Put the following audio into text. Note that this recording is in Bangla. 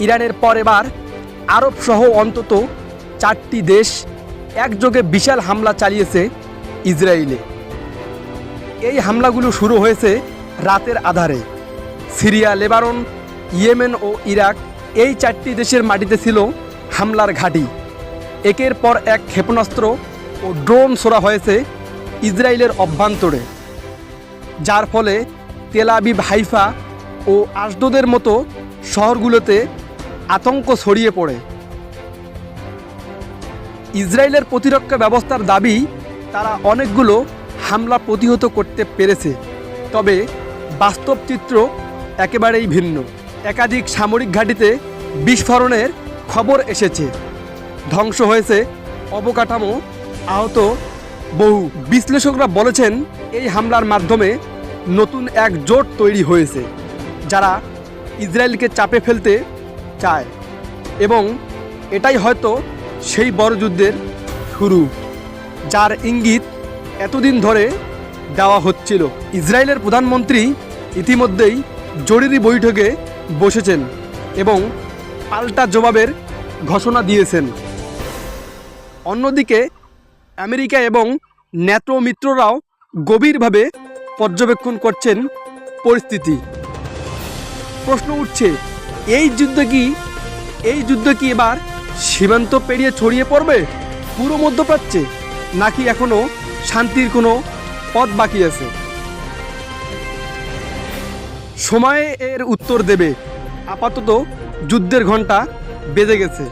ইরানের পর এবার আরব সহ অন্তত 4টি দেশ একযোগে বিশাল হামলা চালিয়েছে ইসরায়েলে। এই হামলাগুলো শুরু হয়েছে রাতের আধারে। সিরিয়া, লেবানন, ইয়েমেন ও ইরাক এই 4টি দেশের মাটিতে ছিল হামলার ঘাঁটি। একের পর এক ক্ষেপণাস্ত্র ও ড্রোন ছোড়া হয়েছে ইসরায়েলের অভ্যন্তরে, যার ফলে তেল আবিব, হাইফা ও আশদোদের মতো শহরগুলোতে আতঙ্ক ছড়িয়ে পড়ে। ইসরায়েলের প্রতিরক্ষা ব্যবস্থার দাবি তারা অনেকগুলো হামলা প্রতিহত করতে পেরেছে, তবে বাস্তব চিত্র একেবারেই ভিন্ন। একাধিক সামরিক ঘাঁটিতে বিস্ফোরণের খবর এসেছে, ধ্বংস হয়েছে অবকাঠামো, আহত বহু। বিশ্লেষকরা বলেছেন এই হামলার মাধ্যমে নতুন এক জোট তৈরি হয়েছে যারা ইসরায়েলকে চাপে ফেলতে চায়, এবং এটাই হয়তো সেই বড় যুদ্ধের শুরু যার ইঙ্গিত এতদিন ধরে দেওয়া হচ্ছিল। ইসরায়েলের প্রধানমন্ত্রী ইতিমধ্যেই জরুরি বৈঠকে বসেছেন এবং পাল্টা জবাবের ঘোষণা দিয়েছেন। অন্যদিকে আমেরিকা এবং ন্যাটো মিত্ররাও গভীরভাবে পর্যবেক্ষণ করছেন পরিস্থিতি। প্রশ্ন উঠছে, এই যুদ্ধ কি এবার সীমান্ত পেরিয়ে ছড়িয়ে পড়বে পুরো মধ্যপ্রাচ্যে, নাকি এখনো শান্তির কোনো পথ বাকি আছে? সময়ে এর উত্তর দেবে। আপাতত যুদ্ধের ঘণ্টা বেজে গেছে।